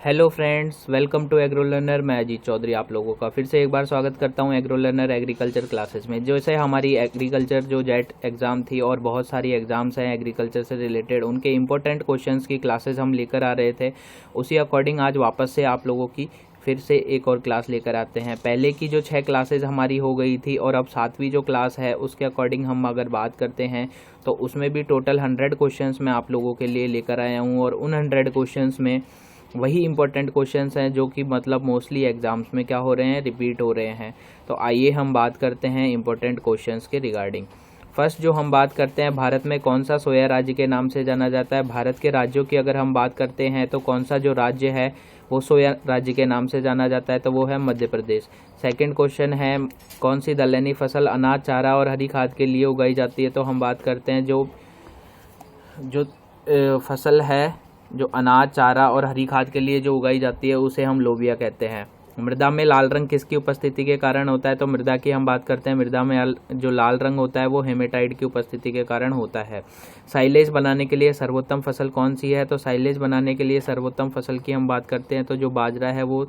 Hello friends, welcome to agro learner. मैं अजीत चौधरी आप लोगों का फिर से एक बार स्वागत करता हूं एग्रो लर्नर एग्रीकल्चर क्लासेस में। जैसे हमारी एग्रीकल्चर जो जेट एग्ज़ाम थी और बहुत सारी एग्ज़ाम्स हैं एग्रीकल्चर से रिलेटेड, उनके इंपॉर्टेंट क्वेश्चंस की क्लासेस हम लेकर आ रहे थे। उसी अकॉर्डिंग आज वापस से आप लोगों की फिर से एक और क्लास लेकर आते हैं। पहले की जो 6 क्लासेज हमारी हो गई थी और अब 7वीं जो क्लास है उसके अकॉर्डिंग हम अगर बात करते हैं तो उसमें भी टोटल 100 क्वेश्चंस मैं आप लोगों के लिए लेकर आया हूँ। और उन 100 क्वेश्चंस में वही इंपॉर्टेंट क्वेश्चंस हैं जो कि मतलब मोस्टली एग्जाम्स में क्या हो रहे हैं, रिपीट हो रहे हैं। तो आइए हम बात करते हैं इंपॉर्टेंट क्वेश्चंस के रिगार्डिंग। फर्स्ट जो हम बात करते हैं, भारत में कौन सा सोया राज्य के नाम से जाना जाता है। भारत के राज्यों की अगर हम बात करते हैं तो कौन सा जो राज्य है वो सोया राज्य के नाम से जाना जाता है, तो वो है मध्य प्रदेश। सेकंड क्वेश्चन है, कौन सी दलहनी फसल अनाज, चारा और हरी खाद के लिए उगाई जाती है। तो हम बात करते हैं जो फसल है, जो अनाज, चारा और हरी खाद के लिए जो उगाई जाती है उसे हम लोबिया कहते हैं। मृदा में लाल रंग किसकी उपस्थिति के कारण होता है। तो मृदा की हम बात करते हैं, मृदा में जो लाल रंग होता है वो हेमेटाइट की उपस्थिति के कारण होता है। साइलेज बनाने के लिए सर्वोत्तम फसल कौन सी है। तो साइलेज बनाने के लिए सर्वोत्तम फसल की हम बात करते हैं तो जो बाजरा है वो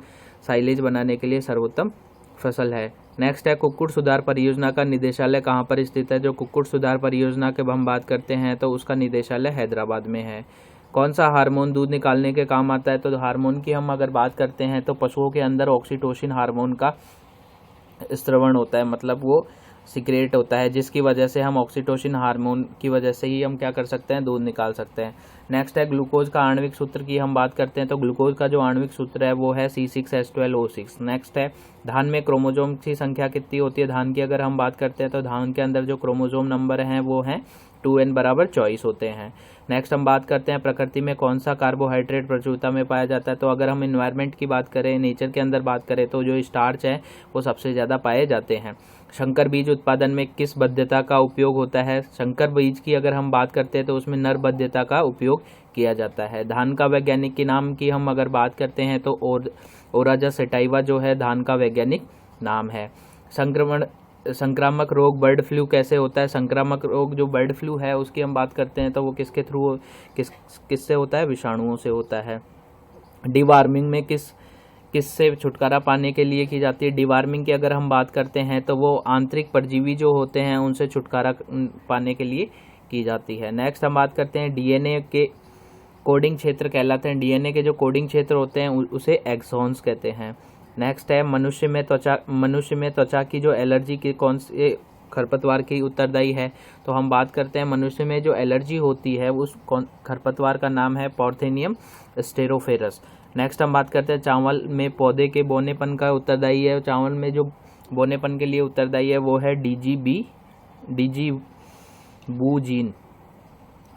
साइलेज बनाने के लिए सर्वोत्तम फसल है। नेक्स्ट है, कुक्कुट सुधार परियोजना का निदेशालय कहाँ पर स्थित है। जो कुक्कुट सुधार परियोजना के हम बात करते हैं तो उसका निदेशालय हैदराबाद में है। कौन सा हार्मोन दूध निकालने के काम आता है। तो हार्मोन की हम अगर बात करते हैं तो पशुओं के अंदर ऑक्सीटोसिन हार्मोन का स्त्रवण होता है, मतलब वो सिक्रेट होता है, जिसकी वजह से हम ऑक्सीटोसिन हार्मोन की वजह से ही हम क्या कर सकते हैं, दूध निकाल सकते हैं। नेक्स्ट है, ग्लूकोज का आणविक सूत्र की हम बात करते हैं तो ग्लूकोज का जो आणविक सूत्र है वो है C6H12O6। नेक्स्ट है, धान में क्रोमोजोम की संख्या कितनी होती है। धान की अगर हम बात करते हैं तो धान के अंदर जो क्रोमोजोम नंबर हैं वो हैं 2n बराबर 24 होते हैं। नेक्स्ट हम बात करते हैं, प्रकृति में कौन सा कार्बोहाइड्रेट प्रचुरता में पाया जाता है। तो अगर हम इन्वायरमेंट की बात करें, नेचर के अंदर बात करें, तो जो स्टार्च है वो सबसे ज़्यादा पाए जाते हैं। संकर बीज उत्पादन में किस बद्यता का उपयोग होता है। संकर बीज की अगर हम बात करते हैं तो उसमें नर बद्यता का उपयोग किया जाता है। धान का वैज्ञानिक के नाम की हम अगर बात करते हैं तो ओराजा सेटाइवा जो है धान का वैज्ञानिक नाम है। संक्रामक रोग बर्ड फ्लू कैसे होता है। संक्रामक रोग जो बर्ड फ्लू है उसकी हम बात करते हैं तो वो किसके थ्रू किससे होता है, विषाणुओं से होता है। डिवार्मिंग में किससे छुटकारा पाने के लिए की जाती है। डिवार्मिंग की अगर हम बात करते हैं तो वो आंतरिक परजीवी जो होते हैं उनसे छुटकारा पाने के लिए की जाती है। नेक्स्ट हम बात करते हैं, डीएनए के कोडिंग क्षेत्र कहलाते हैं। डीएनए के जो कोडिंग क्षेत्र होते हैं उसे एक्सॉन्स कहते हैं। नेक्स्ट है, मनुष्य में त्वचा की जो एलर्जी की कौन से खरपतवार की उत्तरदायी है। तो हम बात करते हैं, मनुष्य में जो एलर्जी होती है उस खरपतवार का नाम है पॉर्थेनियम स्टेरोफेरस। नेक्स्ट हम बात करते हैं, चावल में पौधे के बोनेपन का उत्तरदायी है। चावल में जो बोनेपन के लिए उत्तरदायी है वो है डीजीबू जीन।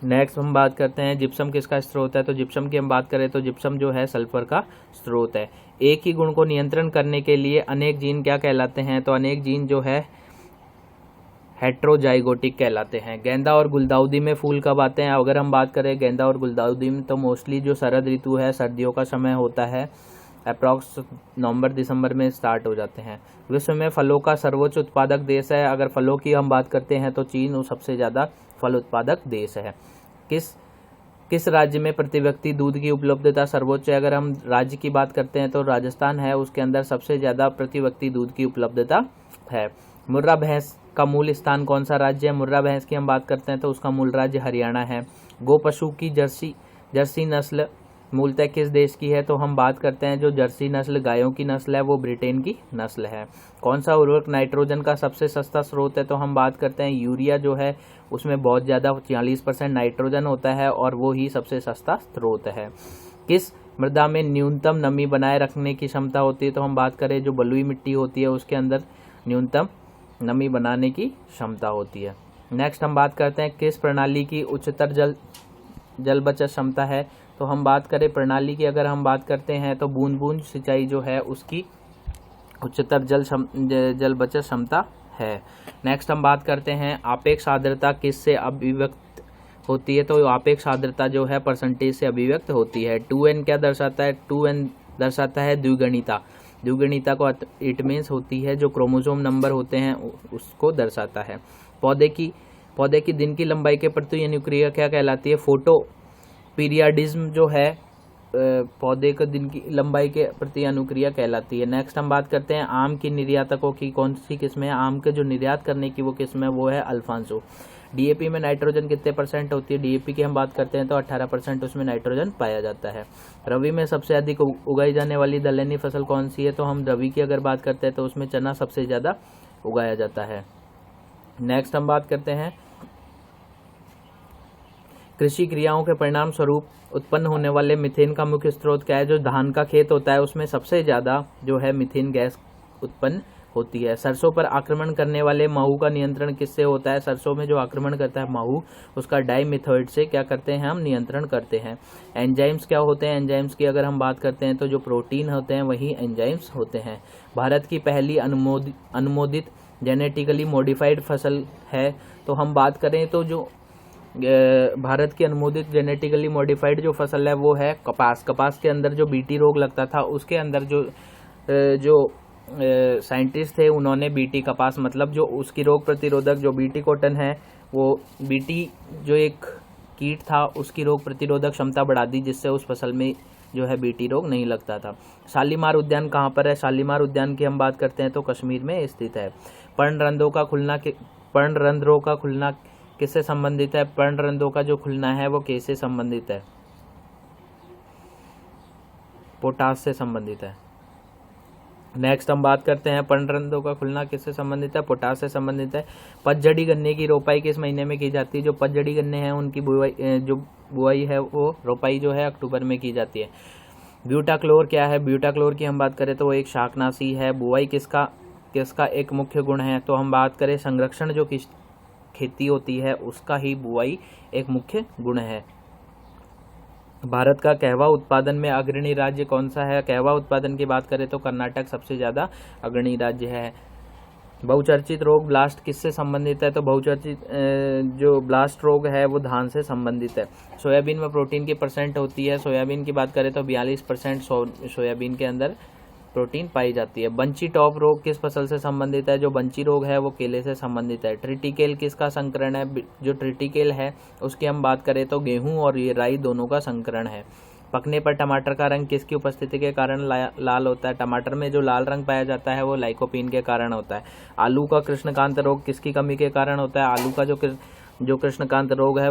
नेक्स्ट हम बात करते हैं, जिप्सम किसका स्रोत है। तो जिप्सम की हम बात करें तो जिप्सम जो है सल्फर का स्रोत है। एक ही गुण को नियंत्रण करने के लिए अनेक जीन क्या कहलाते हैं। तो अनेक जीन जो है हेट्रोजाइगोटिक कहलाते हैं। गेंदा और गुलदाउदी में फूल कब आते हैं। अगर हम बात करें गेंदा और गुलदाउदी में तो मोस्टली जो शरद ऋतु है, सर्दियों का समय होता है, अप्रॉक्स नवंबर दिसंबर में स्टार्ट हो जाते हैं। विश्व में फलों का सर्वोच्च उत्पादक देश है। अगर फलों की हम बात करते हैं तो चीन सबसे ज़्यादा फल उत्पादक देश है। किस राज्य में प्रति व्यक्ति दूध की उपलब्धता सर्वोच्च है। अगर हम राज्य की बात करते हैं तो राजस्थान है, उसके अंदर सबसे ज़्यादा प्रति व्यक्ति दूध की उपलब्धता है। मुर्रा भैंस का मूल स्थान कौन सा राज्य है। मुर्रा भैंस की हम बात करते हैं तो उसका मूल राज्य हरियाणा है। गो पशु की जर्सी नस्ल मूलतः किस देश की है। तो हम बात करते हैं, जो जर्सी नस्ल गायों की नस्ल है वो ब्रिटेन की नस्ल है। कौन सा उर्वरक नाइट्रोजन का सबसे सस्ता स्रोत है। तो हम बात करते हैं, यूरिया जो है उसमें बहुत ज़्यादा 40% नाइट्रोजन होता है और वो ही सबसे सस्ता स्रोत है। किस मृदा में न्यूनतम नमी बनाए रखने की क्षमता होती है। तो हम बात करें, जो बलुई मिट्टी होती है उसके अंदर न्यूनतम नमी बनाने की क्षमता होती है। नेक्स्ट हम बात करते हैं, किस प्रणाली की उच्चतर जल बचत क्षमता है। तो हम बात करें प्रणाली की, अगर हम बात करते हैं तो बूंद बूंद सिंचाई जो है उसकी उच्चतर जल बचत क्षमता है। नेक्स्ट हम बात करते हैं, आपेक्ष आर्द्रता किससे अभिव्यक्त होती है। तो आपेक्ष आर्द्रता जो है परसेंटेज से अभिव्यक्त होती है। 2n क्या दर्शाता है। 2n दर्शाता है द्विगुणिता। द्विगुणिता को इट मीन्स होती है जो क्रोमोसोम नंबर होते हैं उसको दर्शाता है। पौधे की दिन की लंबाई के प्रति अनुक्रिया क्या कहलाती है। फोटो पीरियाडिज्म जो है पौधे को दिन की लंबाई के प्रति अनुक्रिया कहलाती है। नेक्स्ट हम बात करते हैं आम की निर्यातकों की कौन सी किस्में हैं। आम के जो निर्यात करने की वो किस्म है वो है अल्फांसो। डीएपी में नाइट्रोजन कितने % होती है? डीएपी की हम बात करते हैं तो 18% उसमें नाइट्रोजन पाया जाता है। रबी में सबसे अधिक उगाई जाने वाली दलहनी फसल कौन सी है? तो हम रबी की अगर बात करते हैं तो उसमें चना सबसे ज़्यादा उगाया जाता है। नेक्स्ट हम बात करते हैं कृषि क्रियाओं के परिणाम स्वरूप उत्पन्न होने वाले मीथेन का मुख्य स्रोत क्या है? जो धान का खेत होता है उसमें सबसे ज़्यादा जो है मीथेन गैस उत्पन्न होती है। सरसों पर आक्रमण करने वाले माहू का नियंत्रण किससे होता है? सरसों में जो आक्रमण करता है माहू, उसका डाइमिथाइड से क्या करते हैं हम? नियंत्रण करते हैं। एंजाइम्स क्या होते हैं? एंजाइम्स की अगर हम बात करते हैं तो जो प्रोटीन होते हैं वही एंजाइम्स होते हैं। भारत की पहली अनुमोदित जेनेटिकली मॉडिफाइड फसल है तो हम बात करें तो जो भारत की अनुमोदित जेनेटिकली मॉडिफाइड जो फसल है वो है कपास। कपास के अंदर जो बीटी रोग लगता था उसके अंदर जो साइंटिस्ट थे उन्होंने बीटी कपास मतलब जो उसकी रोग प्रतिरोधक जो बीटी कॉटन है वो बीटी जो एक कीट था उसकी रोग प्रतिरोधक क्षमता बढ़ा दी जिससे उस फसल में जो है बीटी रोग नहीं लगता था। शालीमार उद्यान कहाँ पर है? शालीमार उद्यान की हम बात करते हैं तो कश्मीर में स्थित है। पर्णरंध्रों का खुलना किससे संबंधित है? पर्णरंध्रों का जो खुलना है वो किससे संबंधित है? पोटास से संबंधित है। नेक्स्ट हम बात करते हैं पर्णरंध्रों का खुलना किससे संबंधित है? पोटास से संबंधित है। पतझड़ी गन्ने की रोपाई किस महीने में की जाती है? जो पतझड़ी गन्ने हैं उनकी बुआई है वो रोपाई जो है अक्टूबर में की जाती है। ब्यूटाक्लोर क्या है? ब्यूटाक्लोर की हम बात करें तो वो एक शाकनाशी है। बुआई किसका एक मुख्य गुण है? तो हम बात करें संरक्षण जो खेती होती है उसका ही बुआई एक मुख्य गुण है। भारत का कहवा उत्पादन में अग्रणी राज्य कौन सा है? कहवा उत्पादन की बात करें तो कर्नाटक सबसे ज्यादा अग्रणी राज्य है। बहुचर्चित रोग ब्लास्ट किससे संबंधित है? तो बहुचर्चित जो ब्लास्ट रोग है वो धान से संबंधित है। सोयाबीन में प्रोटीन की % होती है। सोयाबीन की बात करें तो 42% सोयाबीन के अंदर प्रोटीन पाई जाती है। बंची टॉप रोग किस फसल से संबंधित है? जो बंची रोग है वो केले से संबंधित है। ट्रिटिकेल किसका संकरण है? जो ट्रिटिकेल है उसकी हम बात करें तो गेहूं और ये राई दोनों का संकरण है। पकने पर टमाटर का रंग किसकी उपस्थिति के कारण लाल होता है? टमाटर में जो लाल रंग पाया जाता है वो लाइकोपीन के कारण होता है। आलू का कृष्णकांत रोग किसकी कमी के कारण होता है? आलू का जो कृष्णकांत रोग है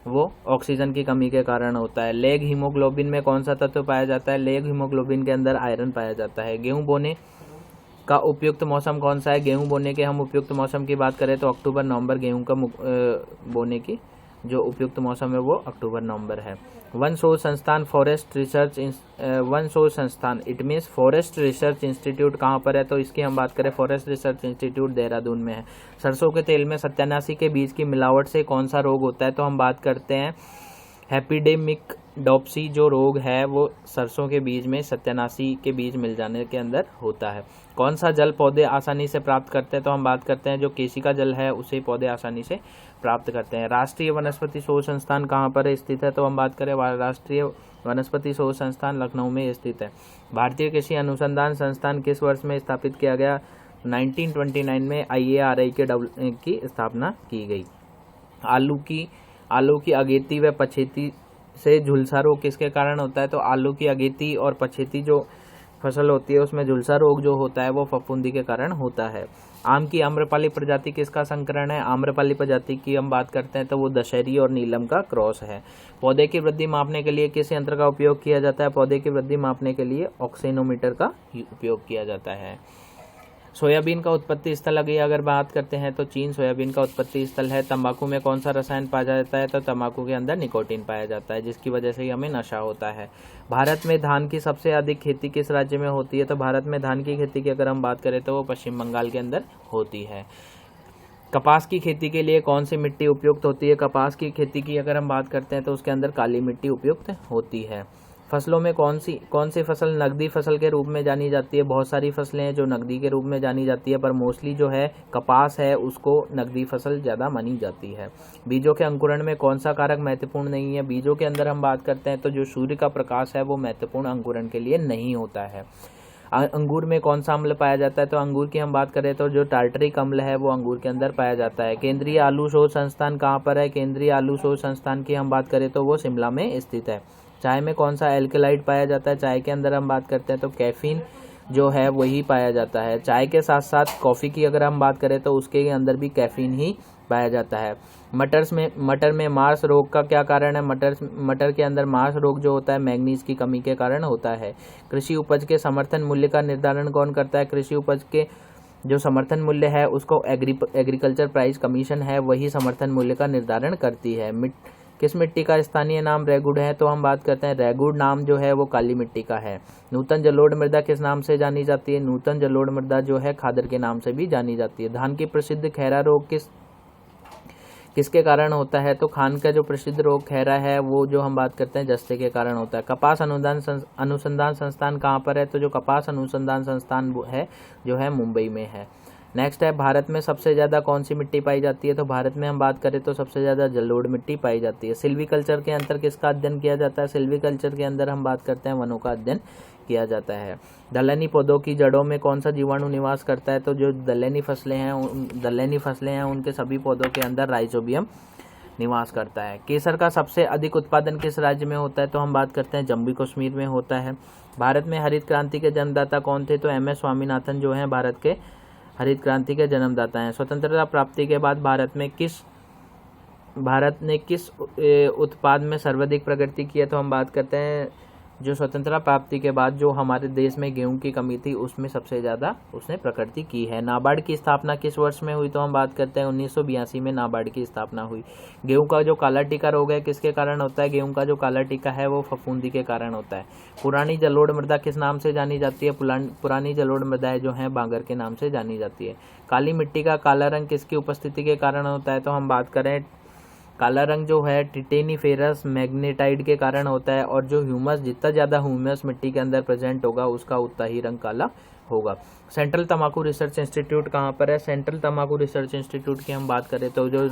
वो ऑक्सीजन की कमी के कारण होता है। लेग हीमोग्लोबिन में कौन सा तत्व पाया जाता है? लेग हीमोग्लोबिन के अंदर आयरन पाया जाता है। गेहूं बोने का उपयुक्त मौसम कौन सा है? गेहूं बोने के हम उपयुक्त मौसम की बात करें तो अक्टूबर नवंबर गेहूं का बोने की जो उपयुक्त मौसम है वो अक्टूबर नवंबर है। वन शोध संस्थान it means forest research institute कहाँ पर है? तो इसकी हम बात करें फॉरेस्ट रिसर्च इंस्टीट्यूट देहरादून में है। सरसों के तेल में सत्यानाशी के बीज की मिलावट से कौन सा रोग होता है? तो हम बात करते हैं हैपिडेमिक डॉप्सी जो रोग है वो सरसों के बीज में सत्यानाशी के बीज मिल जाने के अंदर होता है। कौन सा जल पौधे आसानी से प्राप्त करते हैं? तो हम बात करते हैं जो केशिका जल है उसे पौधे आसानी से प्राप्त करते हैं। राष्ट्रीय वनस्पति शोध संस्थान कहाँ पर स्थित है? तो हम बात करें राष्ट्रीय वनस्पति शोध संस्थान लखनऊ में स्थित है। भारतीय कृषि अनुसंधान संस्थान किस वर्ष में स्थापित किया गया? 1929 में IARI की स्थापना की गई। आलू की अगेती व पछेती से झुलसा रोग किसके कारण होता है? तो आलू की अगेती और पछेती जो फसल होती है उसमें झुलसा रोग जो होता है वो फफूंदी के कारण होता है। आम की आम्रपाली प्रजाति किसका संकरण है? आम्रपाली प्रजाति की हम बात करते हैं तो वो दशहरी और नीलम का क्रॉस है। पौधे की वृद्धि मापने के लिए किस यंत्र का उपयोग किया जाता है? पौधे की वृद्धि मापने के लिए ऑक्सीनोमीटर का उपयोग किया जाता है। सोयाबीन का उत्पत्ति स्थल अगर बात करते हैं तो चीन सोयाबीन का उत्पत्ति स्थल है। तंबाकू में कौन सा रसायन पाया जाता है? तो तंबाकू के अंदर निकोटीन पाया जाता है जिसकी वजह से ही हमें नशा होता है। भारत में धान की सबसे अधिक खेती किस राज्य में होती है? तो भारत में धान की खेती की अगर हम बात करें तो वो पश्चिम बंगाल के अंदर होती है। कपास की खेती के लिए कौन सी मिट्टी उपयुक्त होती है? कपास की खेती की अगर हम बात करते हैं तो उसके अंदर काली मिट्टी उपयुक्त होती है। फसलों में कौन सी फसल नकदी फसल के रूप में जानी जाती है? बहुत सारी फसलें हैं जो नकदी के रूप में जानी जाती है पर मोस्टली जो है कपास है उसको नकदी फसल ज़्यादा मानी जाती है। बीजों के अंकुरण में कौन सा कारक महत्वपूर्ण नहीं है? बीजों के अंदर हम बात करते हैं तो जो सूर्य का प्रकाश है वो महत्वपूर्ण अंकुरण के लिए नहीं होता है। अंगूर में कौन सा अम्ल पाया जाता है? तो अंगूर की हम बात करें तो जो टार्टरिक अम्ल है वो अंगूर के अंदर पाया जाता है। केंद्रीय आलू शोध संस्थान कहाँ पर है? केंद्रीय आलू शोध संस्थान की हम बात करें तो वो शिमला में स्थित है। चाय में कौन सा एल्कलाइड पाया जाता है? चाय के अंदर हम बात करते हैं तो कैफीन जो है वही पाया जाता है। चाय के साथ साथ कॉफ़ी की अगर हम बात करें तो उसके अंदर भी कैफीन ही पाया जाता है। मटर में मार्स रोग का क्या कारण है? मटर के अंदर मार्स रोग जो होता है मैग्नीज की कमी के कारण होता है। कृषि उपज के समर्थन मूल्य का निर्धारण कौन करता है? कृषि उपज के जो समर्थन मूल्य है उसको एग्रीकल्चर प्राइस कमीशन है वही समर्थन मूल्य का निर्धारण करती है। किस मिट्टी का स्थानीय नाम रेगुड़ है? तो हम बात करते हैं रेगुड़ नाम जो है वो काली मिट्टी का है। नूतन जलोढ़ मृदा किस नाम से जानी जाती है? नूतन जलोढ़ मृदा जो है खादर के नाम से भी जानी जाती है। धान की प्रसिद्ध खैरा रोग किसके कारण होता है? तो खान का जो प्रसिद्ध रोग खैरा है वो जो हम बात करते हैं जस्ते के कारण होता है। कपास अनुसंधान संस्थान कहाँ पर है? तो जो कपास अनुसंधान संस्थान है जो है मुंबई में है। नेक्स्ट है भारत में सबसे ज़्यादा कौन सी मिट्टी पाई जाती है? तो भारत में हम बात करें तो सबसे ज़्यादा जलोढ़ मिट्टी पाई जाती है। सिल्वीकल्चर के अंदर किसका अध्ययन किया जाता है? सिल्वीकल्चर के अंदर हम बात करते हैं वनों का अध्ययन किया जाता है। दलहनी पौधों की जड़ों में कौन सा जीवाणु निवास करता है? तो जो दलहनी फसलें हैं उनके सभी पौधों के अंदर राइजोबियम निवास करता है। केसर का सबसे अधिक उत्पादन किस राज्य में होता है? तो हम बात करते हैं जम्मू कश्मीर में होता है। भारत में हरित क्रांति के जन्मदाता कौन थे? तो MS स्वामीनाथन जो हैं भारत के हरित क्रांति के जन्मदाता हैं। स्वतंत्रता प्राप्ति के बाद भारत ने किस उत्पाद में सर्वाधिक प्रगति की है? तो हम बात करते हैं जो स्वतंत्रता प्राप्ति के बाद जो हमारे देश में गेहूं की कमी थी उसमें सबसे ज़्यादा उसने प्रगति की है। नाबार्ड की स्थापना किस वर्ष में हुई? तो हम बात करते हैं 1982 में नाबार्ड की स्थापना हुई। गेहूं का जो काला टीका रोग है किसके कारण होता है? गेहूं का जो काला टीका है वो फफूंदी के कारण होता है। पुरानी जलोढ़ मृदा किस नाम से जानी जाती है? पुरानी जलोढ़ मृदाएं जो है बांगर के नाम से जानी जाती है। काली मिट्टी का काला रंग किसकी उपस्थिति के कारण होता है? तो हम बात करें काला रंग जो है टिटेनीफेरस मैग्नेटाइट के कारण होता है और जो ह्यूमस जितना ज़्यादा ह्यूमस मिट्टी के अंदर प्रेजेंट होगा उसका उतना ही रंग काला होगा। सेंट्रल तंबाकू रिसर्च इंस्टीट्यूट कहाँ पर है? सेंट्रल तंबाकू रिसर्च इंस्टीट्यूट की हम बात करें तो जो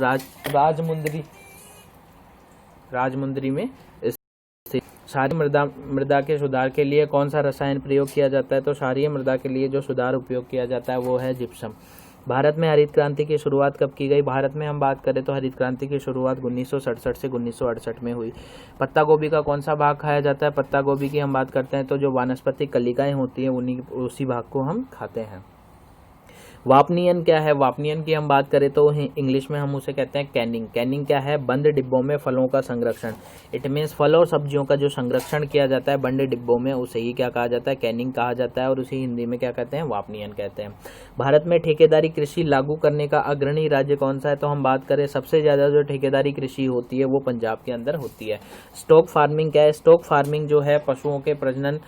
राजमुंदरी में स्थित। क्षारीय मृदा के सुधार के लिए कौन सा रसायन प्रयोग किया जाता है? तो क्षारीय मृदा के लिए जो सुधार उपयोग किया जाता है वो है जिप्सम। भारत में हरित क्रांति की शुरुआत कब की गई? भारत में हम बात करें तो हरित क्रांति की शुरुआत 1967 से 1968 में हुई। पत्ता गोभी का कौन सा भाग खाया जाता है? पत्ता गोभी की हम बात करते हैं तो जो वानस्पतिक कलिकाएं होती हैं उसी भाग को हम खाते हैं। वापनियन क्या है? वापनियन की हम बात करें तो इंग्लिश में हम उसे कहते हैं कैनिंग। कैनिंग क्या है? बंद डिब्बों में फलों का संरक्षण। इट मीन्स फल और सब्जियों का जो संरक्षण किया जाता है बंद डिब्बों में उसे ही क्या कहा जाता है? कैनिंग कहा जाता है और उसे हिंदी में क्या कहते हैं? वापनियन कहते हैं। भारत में ठेकेदारी कृषि लागू करने का अग्रणी राज्य कौन सा है? तो हम बात करें सबसे ज़्यादा जो ठेकेदारी कृषि होती है वो पंजाब के अंदर होती है। स्टॉक फार्मिंग क्या है? स्टॉक फार्मिंग जो है पशुओं के प्रजनन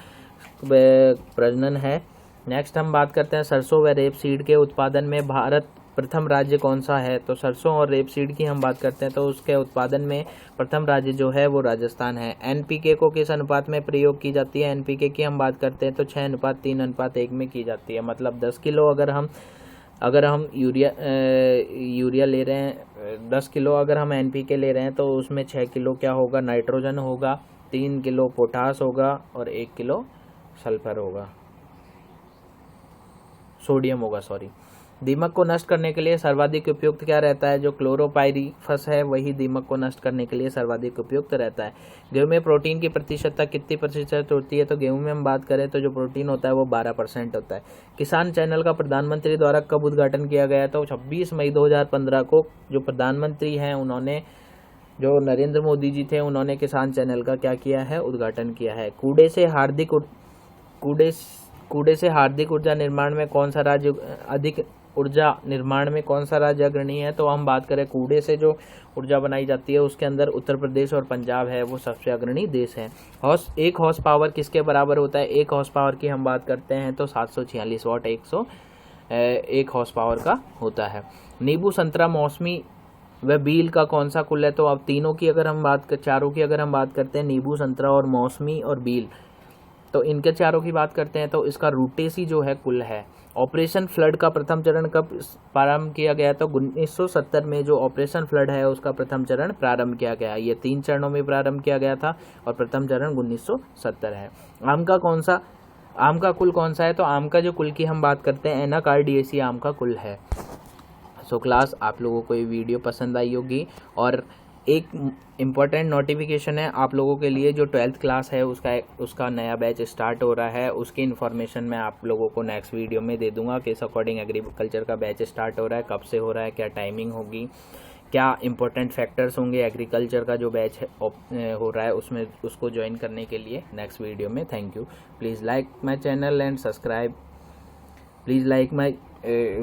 है। नेक्स्ट हम बात करते हैं सरसों व रेपसीड के उत्पादन में भारत प्रथम राज्य कौन सा है? तो सरसों और रेपसीड की हम बात करते हैं तो उसके उत्पादन में प्रथम राज्य जो है वो राजस्थान है। NPK को किस अनुपात में प्रयोग की जाती है? NPK की हम बात करते हैं तो 6:3:1 में की जाती है। मतलब 10 किलो अगर हम यूरिया ले रहे हैं, 10 किलो अगर हम NPK ले रहे हैं तो उसमें 6 किलो क्या होगा? नाइट्रोजन होगा, 3 किलो पोटास होगा और 1 किलो सल्फर होगा, सोडियम होगा दीमक को नष्ट करने के लिए सर्वाधिक उपयुक्त क्या रहता है? जो क्लोरोपाइरीफस है वही दीमक को नष्ट करने के लिए सर्वाधिक उपयुक्त रहता है। गेहूं में प्रोटीन की प्रतिशतता कितनी प्रतिशत होती है? तो गेहूं में हम बात करें तो जो प्रोटीन होता है वो 12% होता है। किसान चैनल का प्रधानमंत्री द्वारा कब उद्घाटन किया गया? तो 26 मई 2015 को जो प्रधानमंत्री हैं उन्होंने, जो नरेंद्र मोदी जी थे, उन्होंने किसान चैनल का क्या किया है? उद्घाटन किया है। कूड़े से हार्दिक ऊर्जा निर्माण में कौन सा राज्य अधिक ऊर्जा निर्माण में कौन सा राज्य अग्रणी है? तो हम बात करें कूड़े से जो ऊर्जा बनाई जाती है उसके अंदर उत्तर प्रदेश और पंजाब है वो सबसे अग्रणी देश है। 1 हॉर्स पावर किसके बराबर होता है? 1 हॉर्स पावर की हम बात करते हैं तो 746 वाट 1 हॉर्स पावर का होता है। नींबू, संतरा, मौसमी व बील का कौन सा कुल है? तो अब चारों की अगर हम बात करते हैं, नींबू, संतरा और मौसमी और बील, तो इनके चारों की बात करते हैं तो इसका रूटेसी जो है कुल है। ऑपरेशन फ्लड का प्रथम चरण कब प्रारंभ किया गया? तो 1970 में जो ऑपरेशन फ्लड है उसका प्रथम चरण प्रारंभ किया गया। ये 3 चरणों में प्रारंभ किया गया था और प्रथम चरण 1970 है। आम का कुल कौन सा है? तो आम का जो कुल की हम बात करते हैं एनाकार्डियेसी आम का कुल है। सो क्लास, आप लोगों को ये वीडियो पसंद आई होगी और एक इम्पॉर्टेंट नोटिफिकेशन है आप लोगों के लिए, जो 12th क्लास है उसका नया बैच स्टार्ट हो रहा है। उसकी इन्फॉर्मेशन मैं आप लोगों को नेक्स्ट वीडियो में दे दूंगा, किस अकॉर्डिंग एग्रीकल्चर का बैच स्टार्ट हो रहा है, कब से हो रहा है, क्या टाइमिंग होगी, क्या इंपॉर्टेंट फैक्टर्स होंगे एग्रीकल्चर का जो बैच हो रहा है उसमें, उसको ज्वाइन करने के लिए नेक्स्ट वीडियो में। Thank you. Please like my channel and subscribe, please like my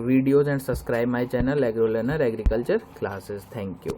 videos and subscribe my channel Agro Learner Agriculture Classes. Thank you.